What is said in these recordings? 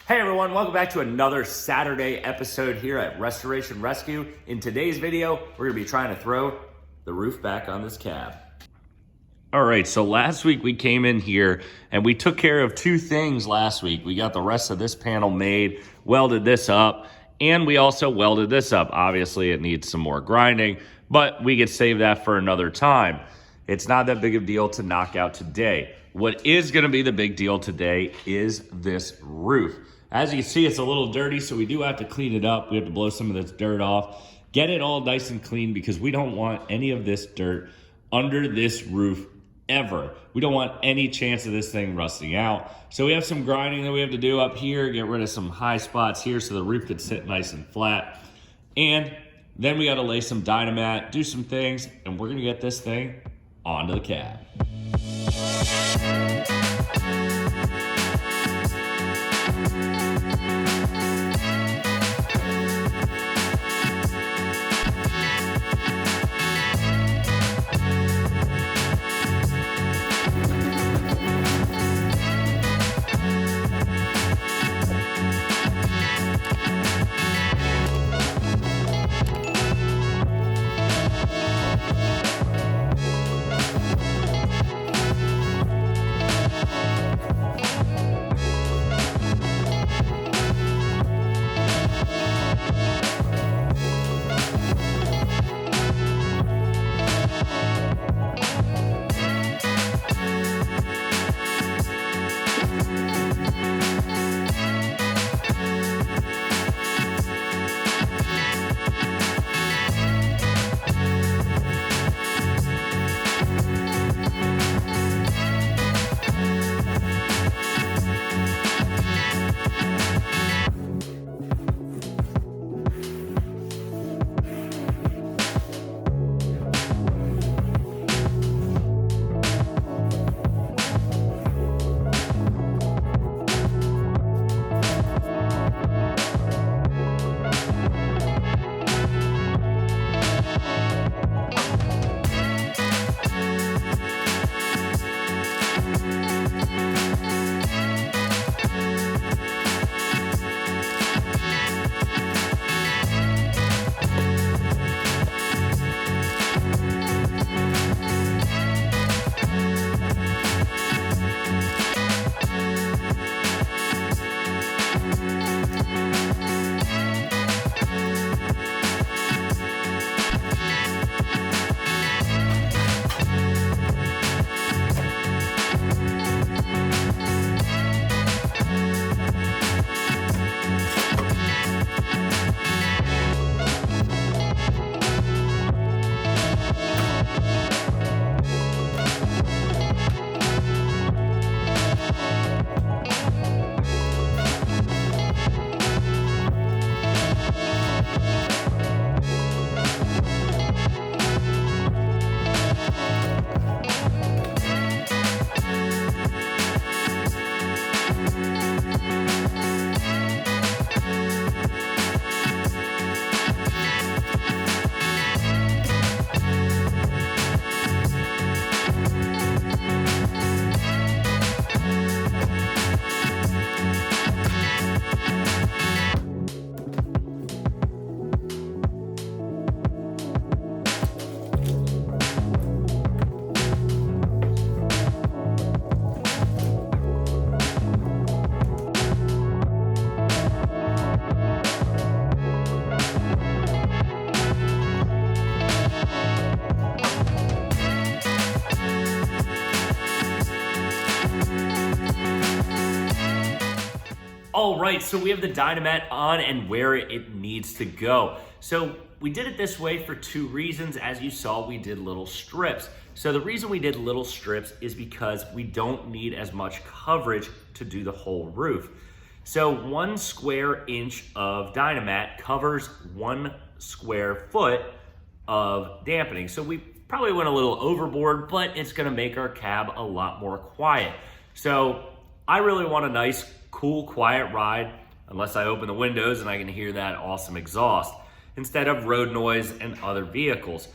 Hey everyone, welcome back to another Saturday episode here at Restoration Rescue. In today's video, we're gonna be trying to throw the roof back on this cab. All right, so last week we came in here and we took care of two things last week. We got the rest of this panel made, welded this up, and we also welded this up. Obviously it needs some more grinding, but we could save that for another time. It's not that big of a deal to knock out today. What is gonna be the big deal today is this roof. As you can see, it's a little dirty, so we do have to clean it up. We have to blow some of this dirt off, get it all nice and clean because we don't want any of this dirt under this roof ever. We don't want any chance of this thing rusting out. So we have some grinding that we have to do up here, get rid of some high spots here so the roof could sit nice and flat. And then we gotta lay some Dynamat, do some things, and we're gonna get this thing onto the cab. All right, so we have the Dynamat on and where it needs to go. So we did it this way for two reasons. As you saw, we did little strips. So the reason we did little strips is because we don't need as much coverage to do the whole roof. So 1 square inch of Dynamat covers 1 square foot of dampening. So we probably went a little overboard, but it's gonna make our cab a lot more quiet. So I really want a nice, cool, quiet ride, unless I open the windows and I can hear that awesome exhaust, instead of road noise and other vehicles.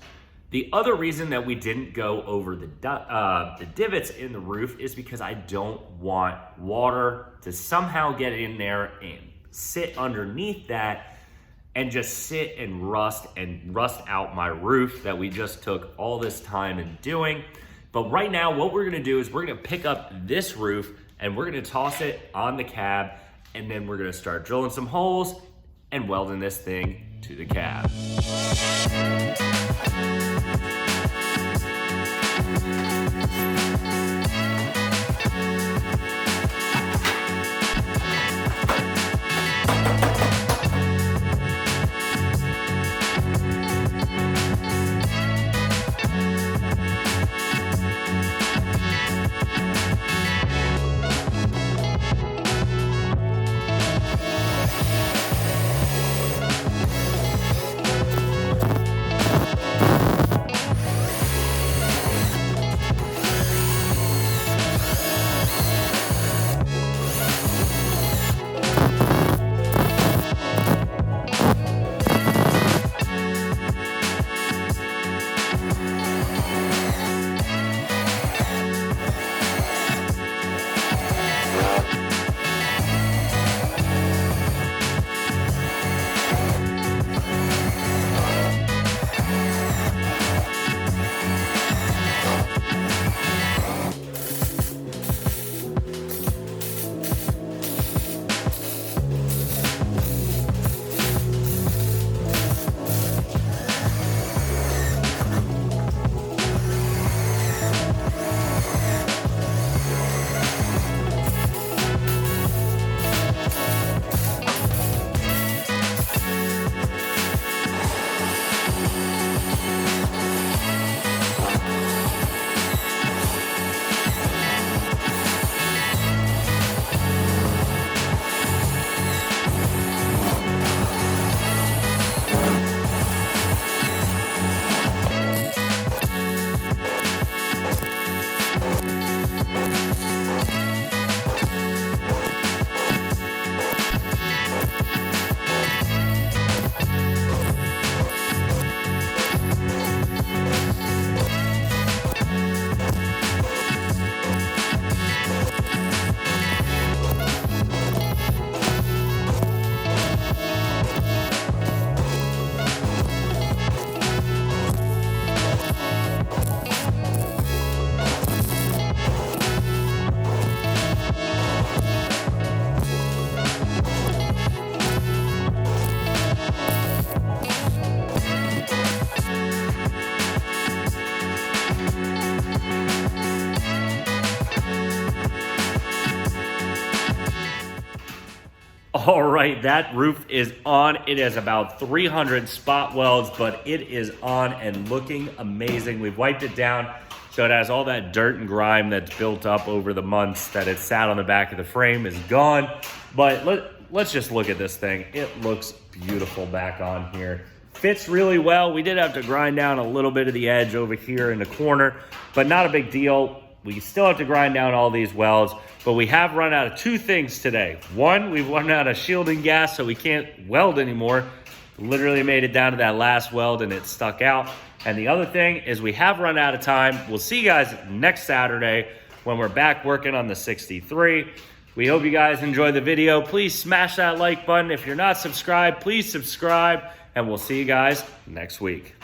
The other reason that we didn't go over the divots in the roof is because I don't want water to somehow get in there and sit underneath that and just sit and rust out my roof that we just took all this time in doing. But right now, what we're gonna do is we're gonna pick up this roof and we're gonna toss it on the cab, and then we're gonna start drilling some holes and welding this thing to the cab. All right, that roof is on. It has about 300 spot welds, but it is on and looking amazing. We've wiped it down, so it has all that dirt and grime that's built up over the months that it sat on the back of the frame is gone. But let's just look at this thing. It looks beautiful back on here. Fits really well. We did have to grind down a little bit of the edge over here in the corner, but not a big deal. We still have to grind down all these welds, but we have run out of two things today. One, we've run out of shielding gas, so we can't weld anymore. Literally made it down to that last weld and it stuck out. And the other thing is we have run out of time. We'll see you guys next Saturday when we're back working on the 63. We hope you guys enjoy the video. Please smash that like button. If you're not subscribed, please subscribe, and we'll see you guys next week.